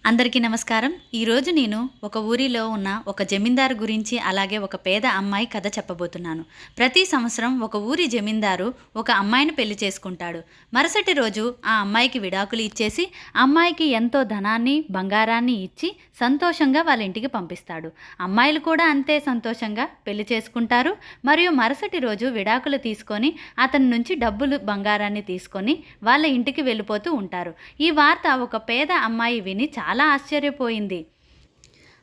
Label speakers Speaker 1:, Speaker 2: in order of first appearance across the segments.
Speaker 1: అందరికీ నమస్కారం. ఈరోజు నేను ఒక ఊరిలో ఉన్న ఒక జమీందారు గురించి అలాగే ఒక పేద అమ్మాయి కథ చెప్పబోతున్నాను. ప్రతి సంవత్సరం ఒక ఊరి జమీందారు ఒక అమ్మాయిని పెళ్లి చేసుకుంటాడు. మరుసటి రోజు ఆ అమ్మాయికి విడాకులు ఇచ్చేసి అమ్మాయికి ఎంతో ధనాన్ని బంగారాన్ని ఇచ్చి సంతోషంగా వాళ్ళ ఇంటికి పంపిస్తాడు. అమ్మాయిలు కూడా అంతే సంతోషంగా పెళ్లి చేసుకుంటారు. మరియు మరుసటి రోజు విడాకులు తీసుకొని అతని నుంచి డబ్బులు బంగారాన్ని తీసుకొని వాళ్ళ ఇంటికి వెళ్ళిపోతూ ఉంటారు. ఈ వార్త ఒక పేద అమ్మాయి విని చాలా ఆశ్చర్యపోయింది.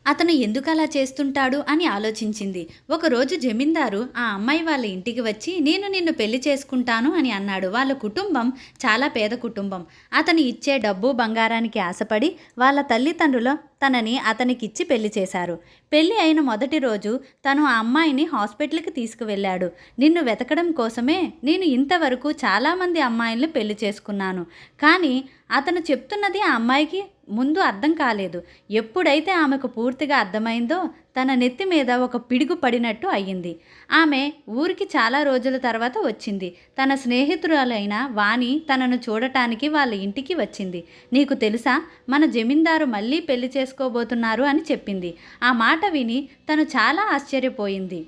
Speaker 1: అతను ఎందుకలా చేస్తుంటాడు అని ఆలోచించింది. ఒకరోజు జమీందారు ఆ అమ్మాయి వాళ్ళ ఇంటికి వచ్చి నేను నిన్ను పెళ్లి చేసుకుంటాను అని అన్నాడు. వాళ్ళ కుటుంబం చాలా పేద కుటుంబం. అతను ఇచ్చే డబ్బు బంగారానికి ఆశపడి వాళ్ళ తల్లిదండ్రులు తనని అతనికిచ్చి పెళ్లి చేశారు. పెళ్లి అయిన మొదటి రోజు తను ఆ అమ్మాయిని హాస్పిటల్కి తీసుకువెళ్ళాడు. నిన్ను వెతకడం కోసమే నేను ఇంతవరకు చాలామంది అమ్మాయిల్ని పెళ్లి చేసుకున్నాను. కానీ అతను చెప్తున్నది ఆ అమ్మాయికి ముందు అర్థం కాలేదు. ఎప్పుడైతే ఆమెకు పూర్తిగా అర్థమైందో తన నెత్తి మీద ఒక పిడుగు పడినట్టు అయ్యింది. ఆమె ఊరికి చాలా రోజుల తర్వాత వచ్చింది. తన స్నేహితురాలైన వాణి తనను చూడటానికి వాళ్ళ ఇంటికి వచ్చింది. నీకు తెలుసా, మన జమీందారు మళ్ళీ పెళ్లి చేసుకోబోతున్నారు అని చెప్పింది. ఆ మాట విని తను చాలా ఆశ్చర్యపోయింది.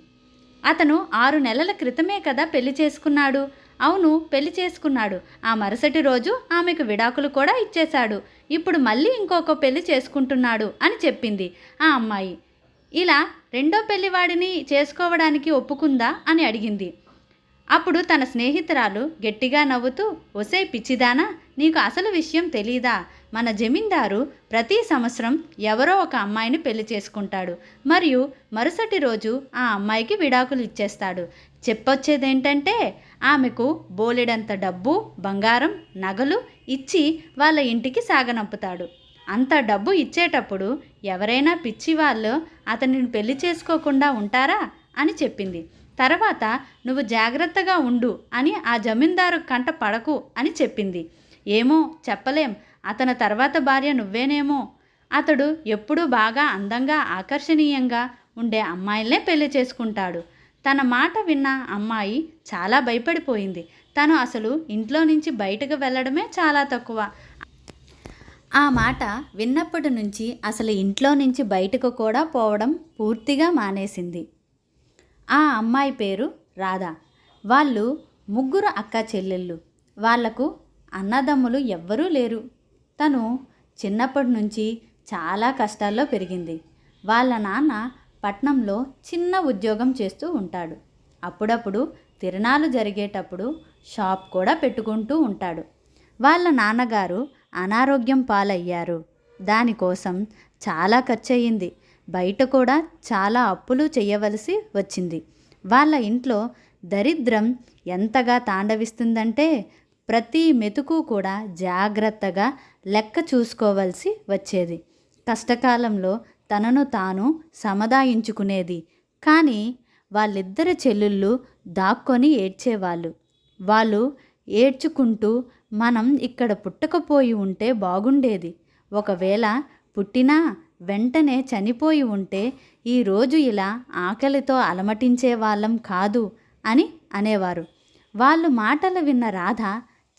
Speaker 1: అతను 6 నెలల క్రితమే కదా పెళ్లి చేసుకున్నాడు. అవును, పెళ్లి చేసుకున్నాడు. ఆ మరుసటి రోజు ఆమెకు విడాకులు కూడా ఇచ్చేశాడు. ఇప్పుడు మళ్ళీ ఇంకొక పెళ్లి చేసుకుంటున్నాడు అని చెప్పింది ఆ అమ్మాయి. ఇలా రెండో పెళ్లివాడిని చేసుకోవడానికి ఒప్పుకుందా అని అడిగింది. అప్పుడు తన స్నేహితురాలు గట్టిగా నవ్వుతూ, ఒసే పిచ్చిదానా, నీకు అసలు విషయం తెలీదా? మన జమీందారు ప్రతి సంవత్సరం ఎవరో ఒక అమ్మాయిని పెళ్లి చేసుకుంటాడు. మరియు మరుసటి రోజు ఆ అమ్మాయికి విడాకులు ఇచ్చేస్తాడు. చెప్పొచ్చేదేంటంటే ఆమెకు బోలెడంత డబ్బు బంగారం నగలు ఇచ్చి వాళ్ళ ఇంటికి సాగనంపుతాడు. అంత డబ్బు ఇచ్చేటప్పుడు ఎవరైనా పిచ్చి వాళ్ళు అతనిని పెళ్లి చేసుకోకుండా ఉంటారా అని చెప్పింది. తర్వాత నువ్వు జాగ్రత్తగా ఉండు అని ఆ జమీందారు కంట పడకు అని చెప్పింది. ఏమో చెప్పలేం, అతని తర్వాత భార్య నువ్వేనేమో. అతడు ఎప్పుడూ బాగా అందంగా ఆకర్షణీయంగా ఉండే అమ్మాయిలనే పెళ్లి చేసుకుంటాడు. తన మాట విన్న అమ్మాయి చాలా భయపడిపోయింది. తను అసలు ఇంట్లో నుంచి బయటకు వెళ్ళడమే చాలా తక్కువ. ఆ మాట విన్నప్పటి నుంచి అసలు ఇంట్లో నుంచి బయటకు కూడా పోవడం పూర్తిగా మానేసింది. ఆ అమ్మాయి పేరు రాధ. వాళ్ళు ముగ్గురు అక్క చెల్లెళ్ళు. వాళ్లకు అన్నదమ్ములు ఎవ్వరూ లేరు. తను చిన్నప్పటి నుంచి చాలా కష్టాల్లో పెరిగింది. వాళ్ళ నాన్న పట్నంలో చిన్న ఉద్యోగం చేస్తూ ఉంటాడు. అప్పుడప్పుడు తిరణాలు జరిగేటప్పుడు షాప్ కూడా పెట్టుకుంటూ ఉంటాడు. వాళ్ళ నాన్నగారు అనారోగ్యం పాలయ్యారు. దానికోసం చాలా ఖర్చయింది. బయట కూడా చాలా అప్పులు చేయవలసి వచ్చింది. వాళ్ళ ఇంట్లో దరిద్రం ఎంతగా తాండవిస్తుందంటే ప్రతి మెతుకు కూడా జాగ్రత్తగా లెక్క చూసుకోవలసి వచ్చేది. కష్టకాలంలో తనను తాను సముదాయించుకునేది. కానీ వాళ్ళిద్దరి చెల్లెళ్ళు దాక్కొని ఏడ్చేవాళ్ళు. వాళ్ళు ఏడ్చుకుంటూ మనం ఇక్కడ పుట్టకపోయి ఉంటే బాగుండేది, ఒకవేళ పుట్టినా వెంటనే చనిపోయి ఉంటే ఈరోజు ఇలా ఆకలితో అలమటించే వాళ్ళం కాదు అని అనేవారు. వాళ్ళు మాటలు విన్న రాధ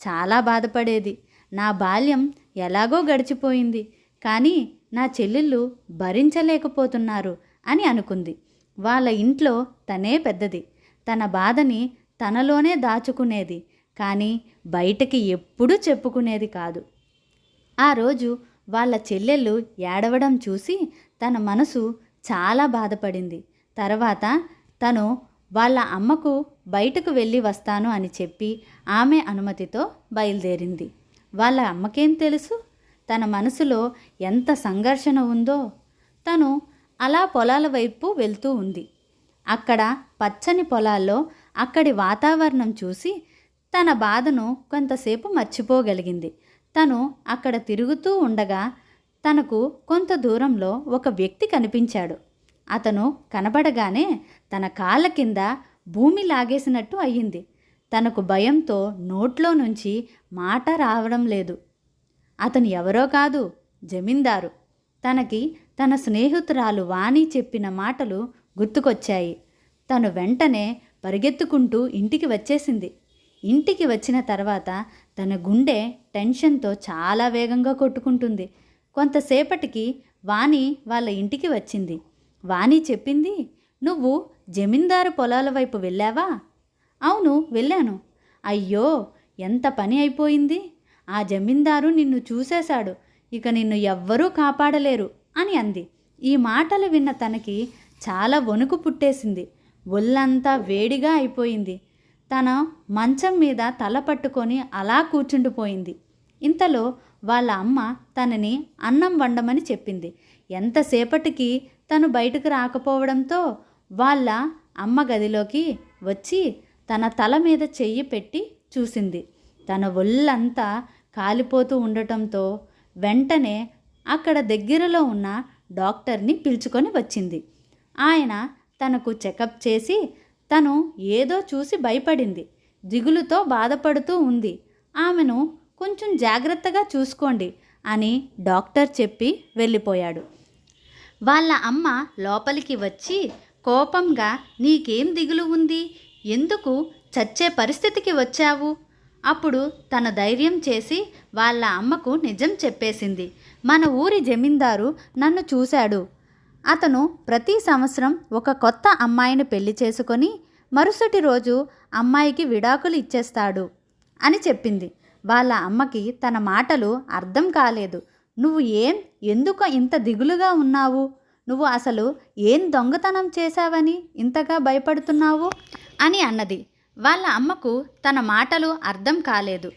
Speaker 1: చాలా బాధపడేది. నా బాల్యం ఎలాగో గడిచిపోయింది, కానీ నా చెల్లెళ్ళు భరించలేకపోతున్నారు అని అనుకుంది. వాళ్ళ ఇంట్లో తనే పెద్దది. తన బాధని తనలోనే దాచుకునేది, కానీ బయటకి ఎప్పుడూ చెప్పుకునేది కాదు. ఆ రోజు వాళ్ళ చెల్లెళ్ళు ఏడవడం చూసి తన మనసు చాలా బాధపడింది. తర్వాత తను వాళ్ళ అమ్మకు బయటకు వెళ్ళి వస్తాను అని చెప్పి ఆమె అనుమతితో బయలుదేరింది. వాళ్ళ అమ్మకేం తెలుసు తన మనసులో ఎంత సంఘర్షణ ఉందో. తను అలా పొలాల వైపు వెళ్తూ ఉంది. అక్కడ పచ్చని పొలాల్లో అక్కడి వాతావరణం చూసి తన బాధను కొంతసేపు మర్చిపోగలిగింది. తను అక్కడ తిరుగుతూ ఉండగా తనకు కొంత దూరంలో ఒక వ్యక్తి కనిపించాడు. అతను కనబడగానే తన కాళ్ళ కింద భూమి లాగేసినట్టు అయ్యింది. తనకు భయంతో నోట్లో నుంచి మాట రావడం లేదు. అతను ఎవరో కాదు, జమీందారు. తనకి తన స్నేహితురాలు వాణి చెప్పిన మాటలు గుర్తుకొచ్చాయి. తను వెంటనే పరిగెత్తుకుంటూ ఇంటికి వచ్చేసింది. ఇంటికి వచ్చిన తర్వాత తన గుండె టెన్షన్తో చాలా వేగంగా కొట్టుకుంటుంది. కొంతసేపటికి వాణి వాళ్ళ ఇంటికి వచ్చింది. వాణి చెప్పింది, "నువ్వు జమీందారు పొలాల వైపు వెళ్ళావా?" "అవును, వెళ్ళాను." "అయ్యో, ఎంత పని అయిపోయింది. ఆ జమీందారు నిన్ను చూసేశాడు. ఇక నిన్ను ఎవ్వరూ కాపాడలేరు" అని అంది. ఈ మాటలు విన్న తనకి చాలా వణుకు పుట్టేసింది. ఒళ్ళంతా వేడిగా అయిపోయింది. తన మంచం మీద తల పట్టుకొని అలా కూర్చుండిపోయింది. ఇంతలో వాళ్ళ అమ్మ తనని అన్నం వండమని చెప్పింది. ఎంతసేపటికి తను బయటకు రాకపోవడంతో వాళ్ళ అమ్మ గదిలోకి వచ్చి తన తల మీద చెయ్యి పెట్టి చూసింది. తన ఒళ్ళంతా కాలిపోతూ ఉండటంతో వెంటనే అక్కడ దగ్గరలో ఉన్న డాక్టర్ని పిలుచుకొని వచ్చింది. ఆయన తనకు చెకప్ చేసి తను ఏదో చూసి భయపడింది. దిగులుతో బాధపడుతూ ఉంది. ఆమెను కొంచెం జాగ్రత్తగా చూసుకోండి అని డాక్టర్ చెప్పి వెళ్ళిపోయాడు. వాళ్ళ అమ్మ లోపలికి వచ్చి కోపంగా, "నీకేం దిగులు ఉంది? ఎందుకు చచ్చే పరిస్థితికి వచ్చావు?" అప్పుడు తన ధైర్యం చేసి వాళ్ళ అమ్మకు నిజం చెప్పేసింది. "మన ఊరి జమీందారు నన్ను చూశాడు. అతను ప్రతి సంవత్సరం ఒక కొత్త అమ్మాయిని పెళ్లి చేసుకొని మరుసటి రోజు అమ్మాయికి విడాకులు ఇచ్చేస్తాడు" అని చెప్పింది. వాళ్ళ అమ్మకి తన మాటలు అర్థం కాలేదు. "నువ్వు ఎందుకు ఇంత దిగులుగా ఉన్నావు? నువ్వు అసలు ఏం దొంగతనం చేశావని ఇంతగా భయపడుతున్నావు?" అని అన్నది. వాళ్ళ అమ్మకు తన మాటలు అర్థం కాలేదు.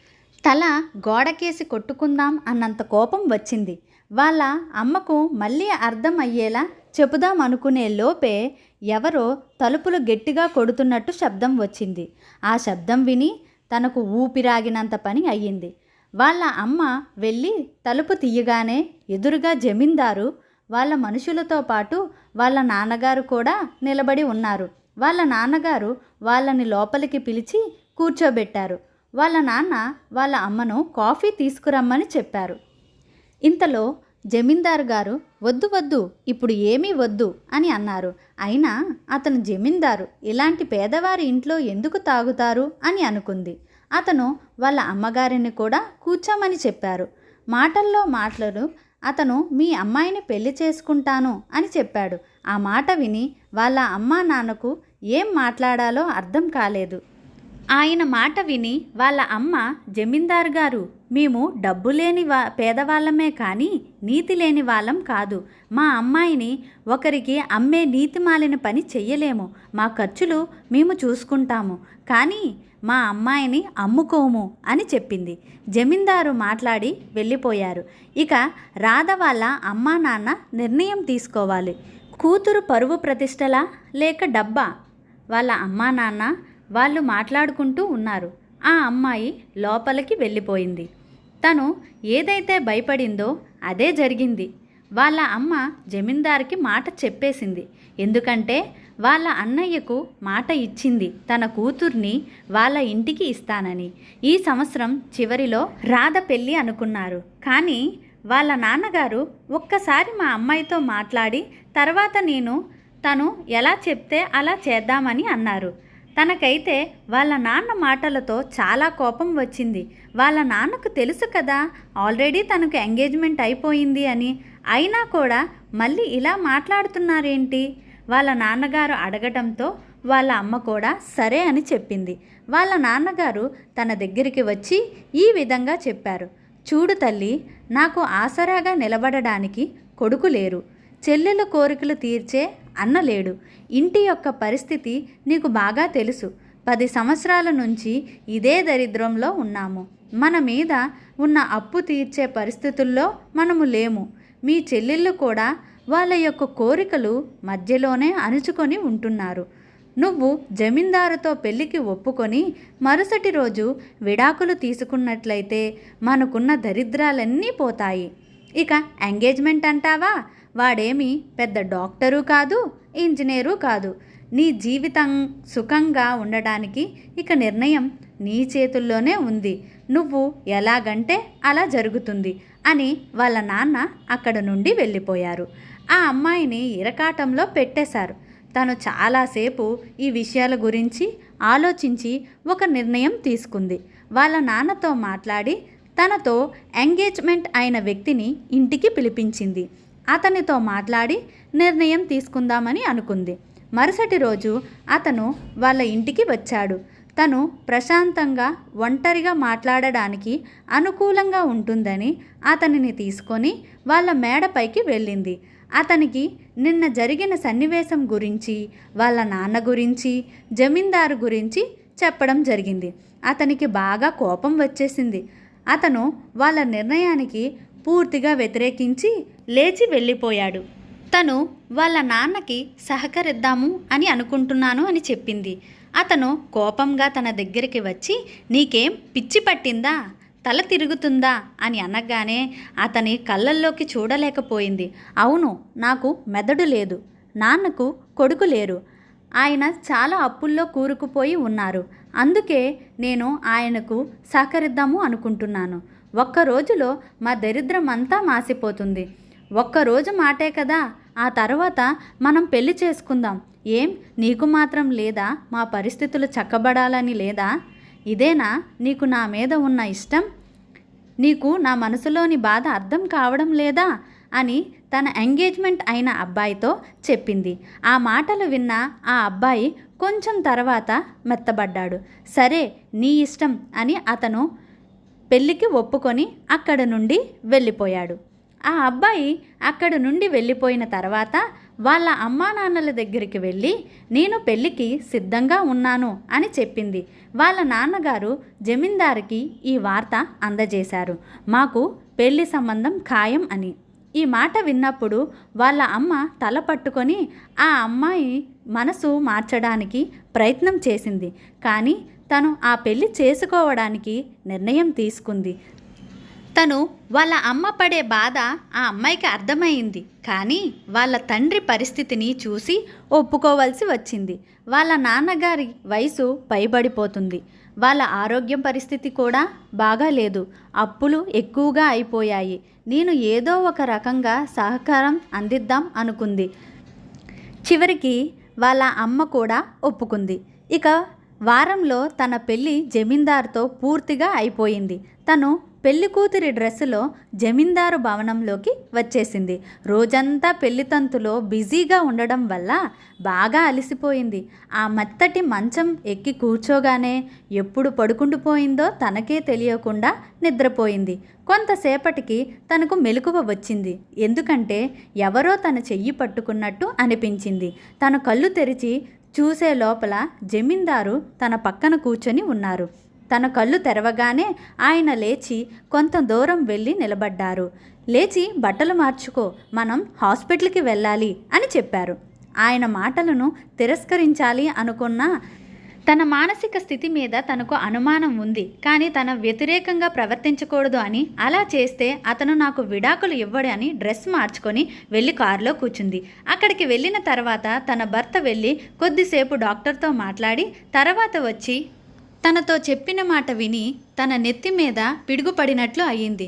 Speaker 1: తల గోడకేసి కొట్టుకుందాం అన్నంత కోపం వచ్చింది. వాళ్ళ అమ్మకు మళ్ళీ అర్థం అయ్యేలా చెబుదాం అనుకునే లోపే ఎవరో తలుపులు గట్టిగా కొడుతున్నట్టు శబ్దం వచ్చింది. ఆ శబ్దం విని తనకు ఊపిరాగినంత పని అయ్యింది. వాళ్ళ అమ్మ వెళ్ళి తలుపు తీయగానే ఎదురుగా జమీందారు, వాళ్ళ మనుషులతో పాటు వాళ్ళ నాన్నగారు కూడా నిలబడి ఉన్నారు. వాళ్ళ నాన్నగారు వాళ్ళని లోపలికి పిలిచి కూర్చోబెట్టారు. వాళ్ళ నాన్న వాళ్ళ అమ్మను కాఫీ తీసుకురమ్మని చెప్పారు. ఇంతలో జమీందారు గారు, "వద్దు వద్దు, ఇప్పుడు ఏమీ వద్దు" అని అన్నారు. అయినా అతను జమీందారు, ఇలాంటి పేదవారి ఇంట్లో ఎందుకు తాగుతారు అని అనుకుంది. అతను వాళ్ళ అమ్మగారిని కూడా కూర్చోమని చెప్పారు. మాటల్లో మాటలు అతను, "మీ అమ్మాయిని పెళ్లి చేసుకుంటాను" అని చెప్పాడు. ఆ మాట విని వాళ్ళ అమ్మా నాన్నకు ఏం మాట్లాడాలో అర్థం కాలేదు. ఆయన మాట విని వాళ్ళ అమ్మ, "జమీందారు గారు, మేము డబ్బు లేని పేదవాళ్ళమే కానీ నీతి లేని వాళ్ళం కాదు. మా అమ్మాయిని ఒకరికి అమ్మే నీతిమాలిన పని చెయ్యలేము. మా ఖర్చులు మేము చూసుకుంటాము, కానీ మా అమ్మాయిని అమ్ముకోము" అని చెప్పింది. జమీందారు మాట్లాడి వెళ్ళిపోయారు. ఇక రాధ వాళ్ళ అమ్మా నాన్న నిర్ణయం తీసుకోవాలి. కూతురు పరువు ప్రతిష్టలా లేక డబ్బా? వాళ్ళ అమ్మా నాన్న వాళ్ళు మాట్లాడుకుంటూ ఉన్నారు. ఆ అమ్మాయి లోపలికి వెళ్ళిపోయింది. తను ఏదైతే భయపడిందో అదే జరిగింది. వాళ్ళ అమ్మ జమీందారుకి మాట చెప్పేసింది. ఎందుకంటే వాళ్ళ అన్నయ్యకు మాట ఇచ్చింది తన కూతుర్ని వాళ్ళ ఇంటికి ఇస్తానని. ఈ సంవత్సరం చివరిలో రాధ పెళ్ళి అనుకున్నారు. కానీ వాళ్ళ నాన్నగారు, "ఒక్కసారి మా అమ్మాయితో మాట్లాడి తర్వాత తను ఎలా చెప్తే అలా చేద్దామని" అన్నారు. తనకైతే వాళ్ళ నాన్న మాటలతో చాలా కోపం వచ్చింది. వాళ్ళ నాన్నకు తెలుసు కదా ఆల్రెడీ తనకు ఎంగేజ్మెంట్ అయిపోయింది అని. అయినా కూడా మళ్ళీ ఇలా మాట్లాడుతున్నారేంటి? వాళ్ళ నాన్నగారు అడగటంతో వాళ్ళ అమ్మ కూడా సరే అని చెప్పింది. వాళ్ళ నాన్నగారు తన దగ్గరికి వచ్చి ఈ విధంగా చెప్పారు. "చూడు తల్లి, నాకు ఆసరాగా నిలబడడానికి కొడుకు లేరు. చెల్లెల కోరికలు తీర్చే అన్న లేడు. ఇంటి యొక్క పరిస్థితి నీకు బాగా తెలుసు. 10 సంవత్సరాల నుంచి ఇదే దరిద్రంలో ఉన్నాము. మన మీద ఉన్న అప్పు తీర్చే పరిస్థితుల్లో మనము లేము. మీ చెల్లెళ్ళు కూడా వాళ్ళ యొక్క కోరికలు మధ్యలోనే అణుచుకొని ఉంటున్నారు. నువ్వు జమీందారుతో పెళ్లికి ఒప్పుకొని మరుసటి రోజు విడాకులు తీసుకున్నట్లయితే మనకున్న దరిద్రాలన్నీ పోతాయి. ఇక ఎంగేజ్మెంట్ అంటావా? వాడేమీ పెద్ద డాక్టరు కాదు, ఇంజనీరు కాదు. నీ జీవితం సుఖంగా ఉండడానికి ఇక నిర్ణయం నీ చేతుల్లోనే ఉంది. నువ్వు ఎలాగంటే అలా జరుగుతుంది" అని వాళ్ళ నాన్న అక్కడ నుండి వెళ్ళిపోయారు. ఆ అమ్మాయిని ఇరకాటంలో పెట్టేశారు. తను చాలాసేపు ఈ విషయాల గురించి ఆలోచించి ఒక నిర్ణయం తీసుకుంది. వాళ్ళ నాన్నతో మాట్లాడి తనతో ఎంగేజ్మెంట్ అయిన వ్యక్తిని ఇంటికి పిలిపించింది. అతనితో మాట్లాడి నిర్ణయం తీసుకుందామని అనుకుంది. మరుసటి రోజు అతను వాళ్ళ ఇంటికి వచ్చాడు. తను ప్రశాంతంగా ఒంటరిగా మాట్లాడడానికి అనుకూలంగా ఉంటుందని అతనిని తీసుకొని వాళ్ళ మేడపైకి వెళ్ళింది. అతనికి నిన్న జరిగిన సన్నివేశం గురించి, వాళ్ళ నాన్న గురించి, జమీందారు గురించి చెప్పడం జరిగింది. అతనికి బాగా కోపం వచ్చేసింది. అతను వాళ్ళ నిర్ణయానికి పూర్తిగా వ్యతిరేకించి లేచి వెళ్ళిపోయాడు. తను వాళ్ళ నాన్నకి సహకరిద్దాము అని అనుకుంటున్నాను అని చెప్పింది. అతను కోపంగా తన దగ్గరికి వచ్చి, నీకేం పిచ్చి పట్టిందా, తల తిరుగుతుందా అని అనగానే అతని కళ్ళల్లోకి చూడలేకపోయింది. అవును, నాకు మెదడు లేదు, నాన్నకు కొడుకు లేరు, ఆయన చాలా అప్పుల్లో కూరుకుపోయి ఉన్నారు, అందుకే నేను ఆయనకు సహకరిద్దాము అనుకుంటున్నాను. ఒక్కరోజులో మా దరిద్రం అంతా మాసిపోతుంది. ఒక్కరోజు మాటే కదా, ఆ తర్వాత మనం పెళ్లి చేసుకుందాం. ఏం నీకు మాత్రం లేదా మా పరిస్థితులు చక్కబడాలని లేదా? ఇదేనా నీకు నా మీద ఉన్న ఇష్టం? నీకు నా మనసులోని బాధ అర్థం కావడం లేదా అని తన ఎంగేజ్మెంట్ అయిన అబ్బాయితో చెప్పింది. ఆ మాటలు విన్న ఆ అబ్బాయి కొంచెం తర్వాత మెత్తబడ్డాడు. సరే నీ ఇష్టం అని అతను పెళ్ళికి ఒప్పుకొని అక్కడ నుండి వెళ్ళిపోయాడు. ఆ అబ్బాయి అక్కడ నుండి వెళ్ళిపోయిన తర్వాత వాళ్ళ అమ్మా నాన్నల దగ్గరికి వెళ్ళి నేను పెళ్ళికి సిద్ధంగా ఉన్నాను అని చెప్పింది. వాళ్ళ నాన్నగారు జమీందారుకి ఈ వార్త అందజేశారు, మాకు పెళ్లి సంబంధం ఖాయం అని. ఈ మాట విన్నప్పుడు వాళ్ళ అమ్మ తల పట్టుకొని ఆ అమ్మాయి మనసు మార్చడానికి ప్రయత్నం చేసింది. కానీ తను ఆ పెళ్లి చేసుకోవడానికి నిర్ణయం తీసుకుంది. తను వాళ్ళ అమ్మ పడే బాధ ఆ అమ్మాయికి అర్థమైంది. కానీ వాళ్ళ తండ్రి పరిస్థితిని చూసి ఒప్పుకోవాల్సి వచ్చింది. వాళ్ళ నాన్నగారి వయసు పైబడిపోతుంది. వాళ్ళ ఆరోగ్యం పరిస్థితి కూడా బాగాలేదు. అప్పులు ఎక్కువగా అయిపోయాయి. నేను ఏదో ఒక రకంగా సహకారం అందిద్దాం అనుకుంది. చివరికి వాళ్ళ అమ్మ కూడా ఒప్పుకుంది. ఇక వారంలో తన పెళ్ళి జమీందారుతో పూర్తిగా అయిపోయింది. తను పెళ్లి కూతురి డ్రెస్సులో జమీందారు భవనంలోకి వచ్చేసింది. రోజంతా పెళ్లితంతులో బిజీగా ఉండడం వల్ల బాగా అలసిపోయింది. ఆ మెత్తటి మంచం ఎక్కి కూర్చోగానే ఎప్పుడు పడుకుండిపోయిందో తనకే తెలియకుండా నిద్రపోయింది. కొంతసేపటికి తనకు మెలకువ వచ్చింది. ఎందుకంటే ఎవరో తన చెయ్యి పట్టుకున్నట్టు అనిపించింది. తన కళ్ళు తెరిచి చూసే లోపల జమీందారు తన పక్కన కూర్చొని ఉన్నారు. తన కళ్ళు తెరవగానే ఆయన లేచి కొంత దూరం వెళ్ళి నిలబడ్డారు. లేచి బట్టలు మార్చుకో, మనం హాస్పిటల్కి వెళ్ళాలి అని చెప్పారు. ఆయన మాటలను తిరస్కరించాలి అనుకున్నా తన మానసిక స్థితి మీద తనకు అనుమానం ఉంది. కానీ తన వ్యతిరేకంగా ప్రవర్తించకూడదు అని, అలా చేస్తే అతను నాకు విడాకులు ఇవ్వడు అని డ్రెస్ మార్చుకొని వెళ్ళి కారులో కూర్చుంది. అక్కడికి వెళ్ళిన తర్వాత తన భర్త వెళ్ళి కొద్దిసేపు డాక్టర్తో మాట్లాడి తర్వాత వచ్చి తనతో చెప్పిన మాట విని తన నెత్తి మీద పిడుగుపడినట్లు అయ్యింది.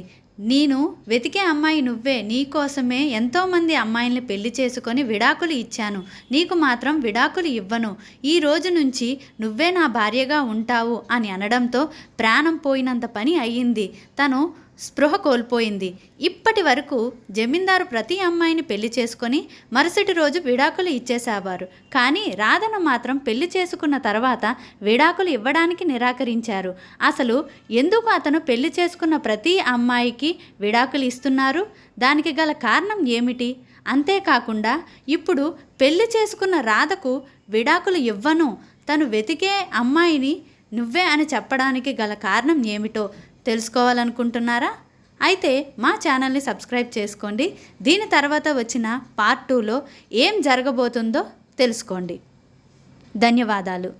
Speaker 1: నేను వెతికే అమ్మాయి నువ్వే, నీకోసమే ఎంతోమంది అమ్మాయిల్ని పెళ్లి చేసుకొని విడాకులు ఇచ్చాను, నీకు మాత్రం విడాకులు ఇవ్వను, ఈ రోజు నుంచి నువ్వే నా భార్యగా ఉంటావు అని అనడంతో ప్రాణం పోయినంత పని అయ్యింది. తను స్పృహ కోల్పోయింది. ఇప్పటి వరకు జమీందారు ప్రతి అమ్మాయిని పెళ్లి చేసుకొని మరుసటి రోజు విడాకులు ఇచ్చేసేవారు. కానీ రాధను మాత్రం పెళ్లి చేసుకున్న తర్వాత విడాకులు ఇవ్వడానికి నిరాకరించారు. అసలు ఎందుకు అతను పెళ్లి చేసుకున్న ప్రతి అమ్మాయికి విడాకులు ఇస్తున్నారు? దానికి గల కారణం ఏమిటి? అంతేకాకుండా ఇప్పుడు పెళ్లి చేసుకున్న రాధకు విడాకులు ఇవ్వను, తను వెతికే అమ్మాయిని నువ్వే అని చెప్పడానికి గల కారణం ఏమిటో తెలుసుకోవాలనుకుంటున్నారా? అయితే మా ఛానల్ని సబ్స్క్రైబ్ చేసుకోండి. దీని తర్వాత వచ్చిన పార్ట్ 2లో ఏం జరగబోతుందో తెలుసుకోండి. ధన్యవాదాలు.